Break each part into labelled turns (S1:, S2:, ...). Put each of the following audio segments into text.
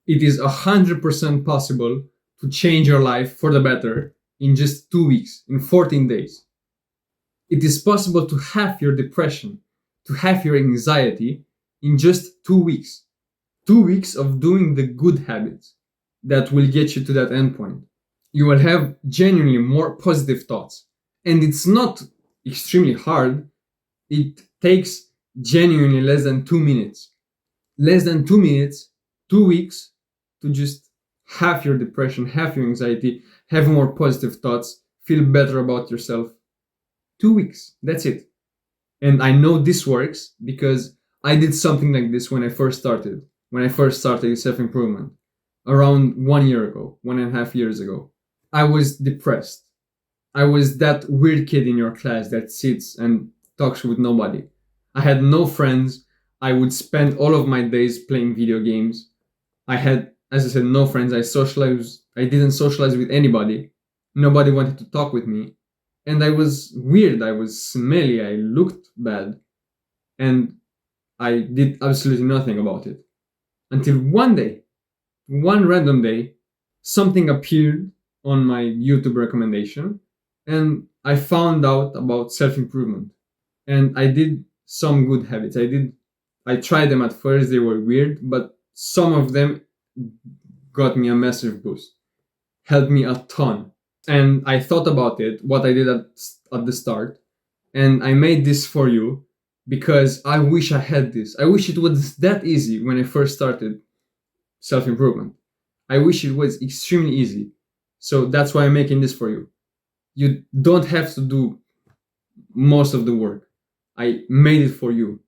S1: It is 100% possible to change your life for the better in just 2 weeks, in 14 days. It is possible to have your depression, to have your anxiety in just 2 weeks. 2 weeks of doing the good habits that will get you to that endpoint. You will have genuinely more positive thoughts. And it's not extremely hard. It takes genuinely less than 2 minutes. Less than 2 minutes, 2 weeks to just have your depression, have your anxiety, have more positive thoughts, feel better about yourself. 2 weeks, that's it. And I know this works because I did something like this when I first started self improvement around 1 year ago, 1.5 years ago. I was depressed. I was that weird kid in your class that sits and talks with nobody. I had no friends. I would spend all of my days playing video games. I had, as I said, no friends. I didn't socialize with anybody. Nobody wanted to talk with me. And I was weird. I was smelly. I looked bad. And I did absolutely nothing about it. Until one day, one random day, something appeared on my YouTube recommendation, and I found out about self improvement. And I did some good habits. I tried them at first, they were weird, but some of them got me a massive boost, helped me a ton. And I thought about it, what I did at the start, and I made this for you because I wish I had this. I wish it was that easy when I first started self improvement. I wish it was extremely easy. So that's why I'm making this for you. You don't have to do most of the work. I made it for you.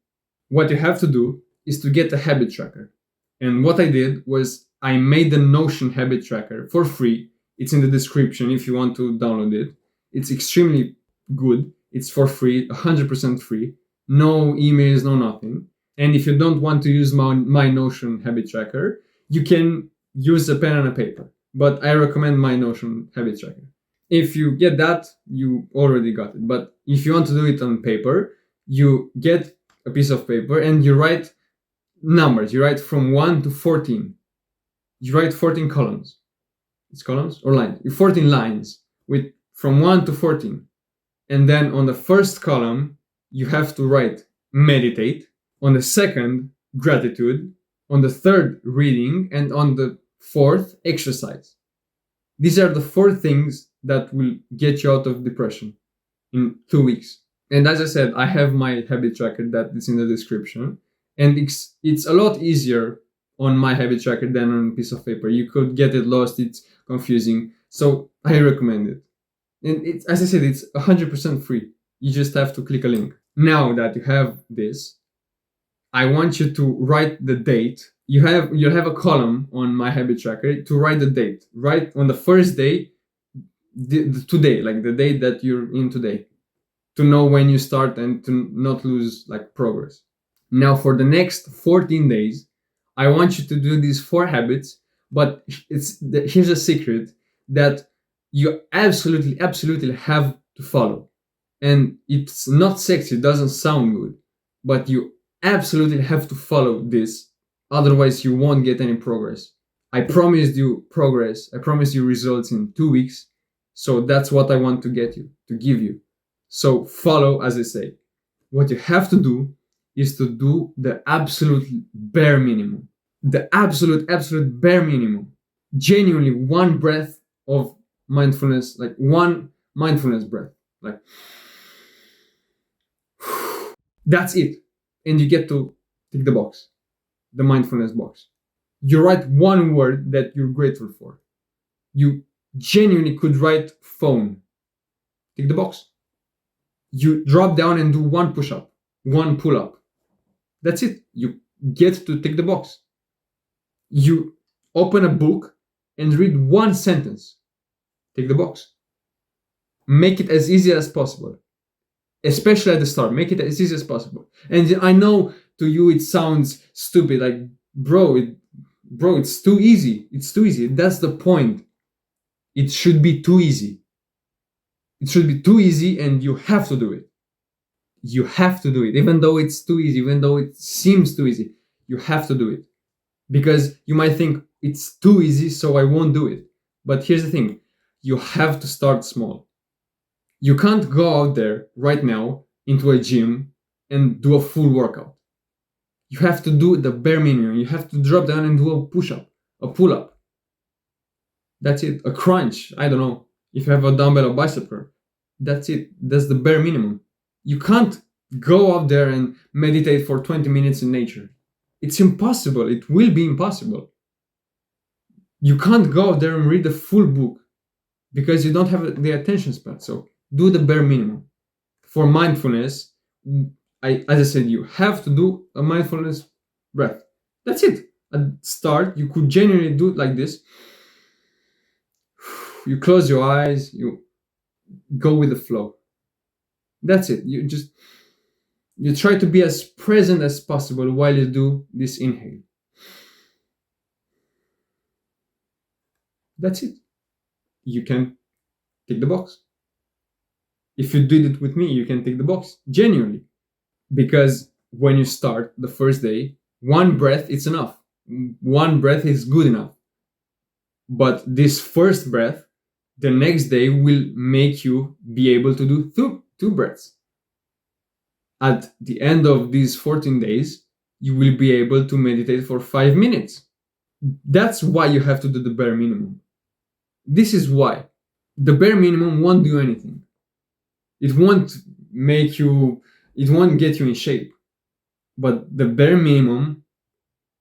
S1: What you have to do is to get a habit tracker. And what I did was I made the Notion habit tracker for free. It's in the description if you want to download it. It's extremely good. It's for free, 100% free. No emails, no nothing. And if you don't want to use my Notion habit tracker, you can use a pen and a paper. But I recommend my Notion habit tracker. If you get that, you already got it. But if you want to do it on paper, you get a piece of paper and you write numbers. You write from 1 to 14. You write 14 columns. It's columns or lines? 14 lines with from 1 to 14. And then on the first column, you have to write meditate. On the second, gratitude. On the third, reading. And on the fourth, exercise. These are the 4 things that will get you out of depression in 2 weeks. And as I said, I have my habit tracker that is in the description. And it's a lot easier on my habit tracker than on a piece of paper. You could get it lost, it's confusing. So I recommend it. And it's, as I said, it's 100% free. You just have to click a link. Now that you have this, I want you to write the date. You'll have a column on my habit tracker to write the date. Write on the first day, today, like the day that you're in today, to know when you start and to not lose like progress. Now for the next 14 days, I want you to do these 4 habits, but here's a secret that you absolutely have to follow. And it's not sexy, it doesn't sound good, but you absolutely have to follow this. Otherwise, you won't get any progress. I promised you progress. I promised you results in 2 weeks. So that's what I want to give you. So follow as I say. What you have to do is to do the absolute bare minimum. The absolute bare minimum. Genuinely one breath of mindfulness, like one mindfulness breath. Like that's it. And you get to tick the box, the mindfulness box. You write one word that you're grateful for. You genuinely could write phone. Tick the box. You drop down and do one push-up, one pull-up. That's it. You get to tick the box. You open a book and read one sentence. Tick the box. Make it as easy as possible. Especially at the start. Make it as easy as possible. And I know to you it sounds stupid. Like, bro, it's too easy. It's too easy. That's the point. It should be too easy. It should be too easy and you have to do it. You have to do it. Even though it's too easy, even though it seems too easy, you have to do it. Because you might think, It's too easy, so I won't do it. But here's the thing, you have to start small. You can't go out there right now into a gym and do a full workout. You have to do the bare minimum. You have to drop down and do a push up, a pull up. That's it. A crunch. I don't know. If you have a dumbbell or bicep curl, that's it. That's the bare minimum. You can't go out there and meditate for 20 minutes in nature. It's impossible. It will be impossible. You can't go out there and read the full book because you don't have the attention span. So do the bare minimum. For mindfulness, as I said, you have to do a mindfulness breath. That's it. At start, you could genuinely do it like this. You close your eyes, you go with the flow. That's it. You try to be as present as possible while you do this inhale. That's it. You can tick the box. If you did it with me, you can tick the box genuinely. Because when you start the first day, one breath is enough. One breath is good enough. But this first breath, the next day will make you be able to do two breaths. At the end of these 14 days, you will be able to meditate for 5 minutes. That's why you have to do the bare minimum. This is why. The bare minimum won't do anything. It won't get you in shape. But the bare minimum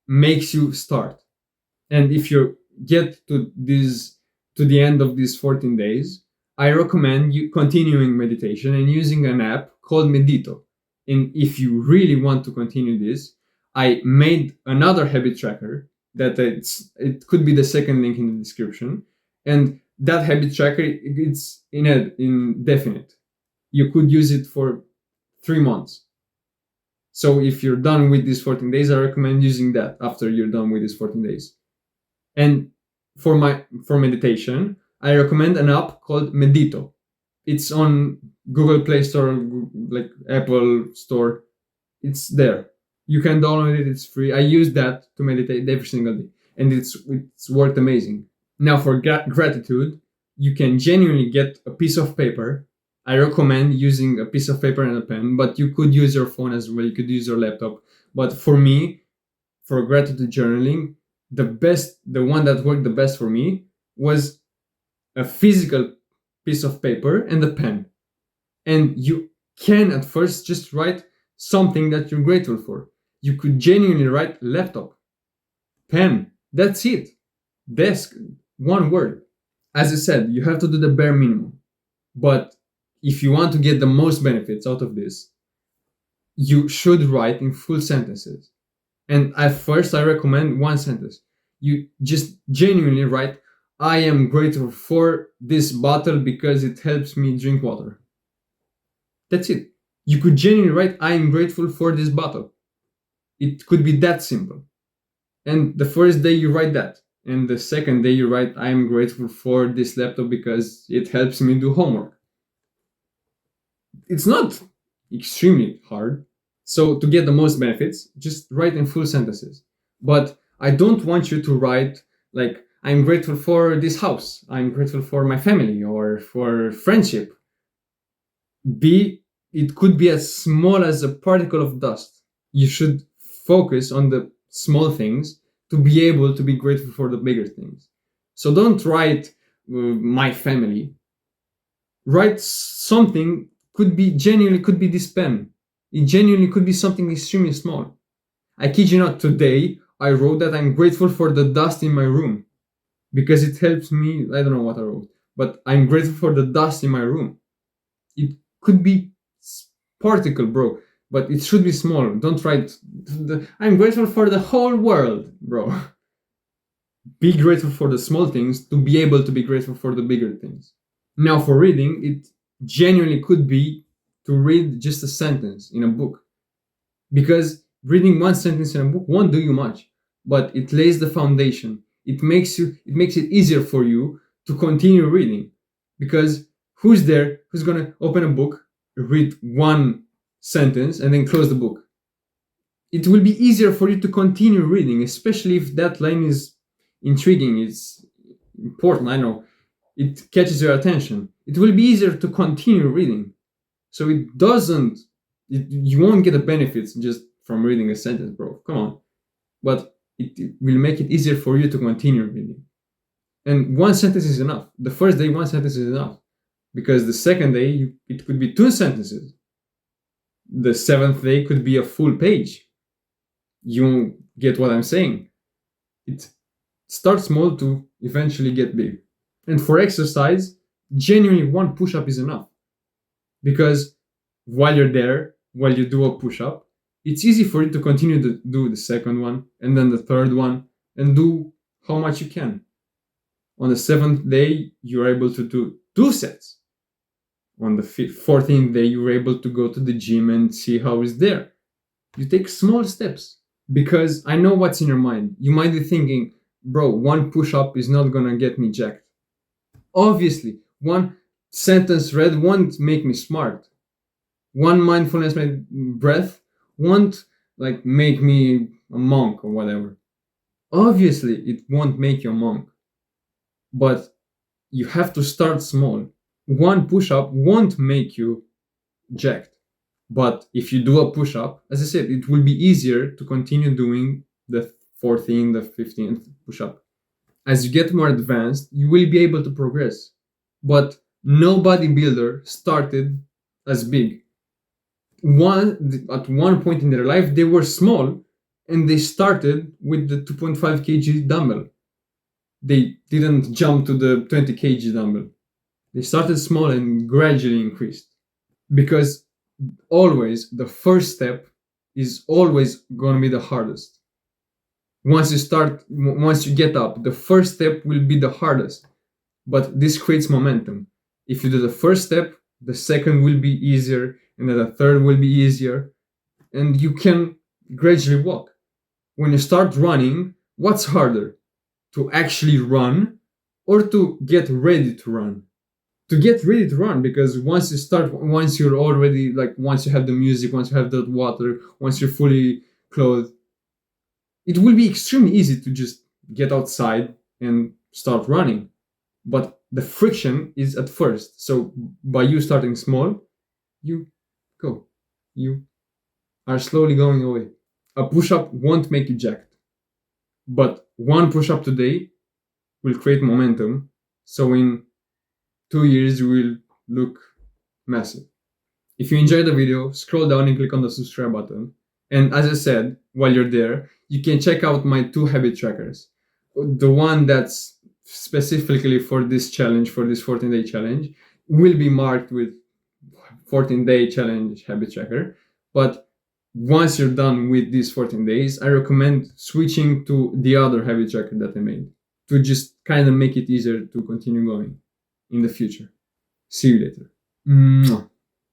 S1: makes you start. And if you get to the end of these 14 days, I recommend you continuing meditation and using an app called Medito. And if you really want to continue this, I made another habit tracker that it could be the second link in the description. And that habit tracker, it's indefinite. You could use it for 3 months. So if you're done with these 14 days, I recommend using that after you're done with these 14 days. And for meditation, I recommend an app called Medito. It's on Google Play Store, like Apple Store. It's there. You can download it. It's free. I use that to meditate every single day, and it's worked amazing. Now for gratitude, you can genuinely get a piece of paper. I recommend using a piece of paper and a pen, but you could use your phone as well. You could use your laptop. But for me, for gratitude journaling, the one that worked the best for me was a physical piece of paper and a pen. And you can at first just write something that you're grateful for. You could genuinely write laptop, pen, that's it. Desk, one word. As I said, you have to do the bare minimum. But if you want to get the most benefits out of this, you should write in full sentences. And at first, I recommend one sentence. You just genuinely write, I am grateful for this bottle because it helps me drink water. That's it. You could genuinely write, I am grateful for this bottle. It could be that simple. And the first day you write that. And the second day you write, I am grateful for this laptop because it helps me do homework. It's not extremely hard. So to get the most benefits, just write in full sentences. But I don't want you to write like, I'm grateful for this house. I'm grateful for my family or for friendship. It could be as small as a particle of dust. You should focus on the small things to be able to be grateful for the bigger things. So don't write my family. Write something, could be this pen. It genuinely could be something extremely small. I kid you not, today I wrote that I'm grateful for the dust in my room because it helps me. I don't know what I wrote, but I'm grateful for the dust in my room. It could be particle, bro, but it should be small. Don't write, I'm grateful for the whole world, bro. Be grateful for the small things to be able to be grateful for the bigger things. Now for reading, it genuinely could be to read just a sentence in a book, because reading one sentence in a book won't do you much, but it lays the foundation. It makes it easier for you to continue reading, because who's gonna open a book, read one sentence and then close the book? It will be easier for you to continue reading, especially if that line is intriguing, it's important, I know, it catches your attention, it will be easier to continue reading. So you won't get the benefits just from reading a sentence, bro. Come on. But it will make it easier for you to continue reading. And one sentence is enough. The first day, one sentence is enough. Because the second day, it could be two sentences. The seventh day could be a full page. You get what I'm saying? It starts small to eventually get big. And for exercise, genuinely one push-up is enough. Because while you're there, while you do a push-up, it's easy for you to continue to do the second one, and then the third one, and do how much you can. On the seventh day, you're able to do 2 sets. On the 14th day, you're able to go to the gym and see how it's there. You take small steps, because I know what's in your mind. You might be thinking, bro, one push-up is not gonna get me jacked. Obviously, one sentence read won't make me smart. One mindfulness breath won't like make me a monk or whatever. Obviously, it won't make you a monk. But you have to start small. One push-up won't make you jacked. But if you do a push-up, as I said, it will be easier to continue doing the 14th, the 15th push-up. As you get more advanced, you will be able to progress. But no bodybuilder started as big. At one point in their life, they were small and they started with the 2.5 kg dumbbell. They didn't jump to the 20 kg dumbbell. They started small and gradually increased. Because always the first step is always going to be the hardest. Once you get up, the first step will be the hardest. But this creates momentum. If you do the first step, the second will be easier, and then the third will be easier, and you can gradually walk. When you start running, what's harder? To actually run or to get ready to run? To get ready to run, because once you have the music, once you have the water, once you're fully clothed, it will be extremely easy to just get outside and start running. But the friction is at first. So by you starting small, you are slowly going away. A push-up won't make you jacked. But one push-up today will create momentum. So in 2 years, you will look massive. If you enjoyed the video, scroll down and click on the subscribe button. And as I said, while you're there, you can check out my 2 habit trackers. The one that's specifically for this challenge, for this 14-day challenge, will be marked with 14-day challenge habit tracker. But once you're done with these 14 days, I recommend switching to the other habit tracker that I made to just kind of make it easier to continue going in the future. See you later. Mwah.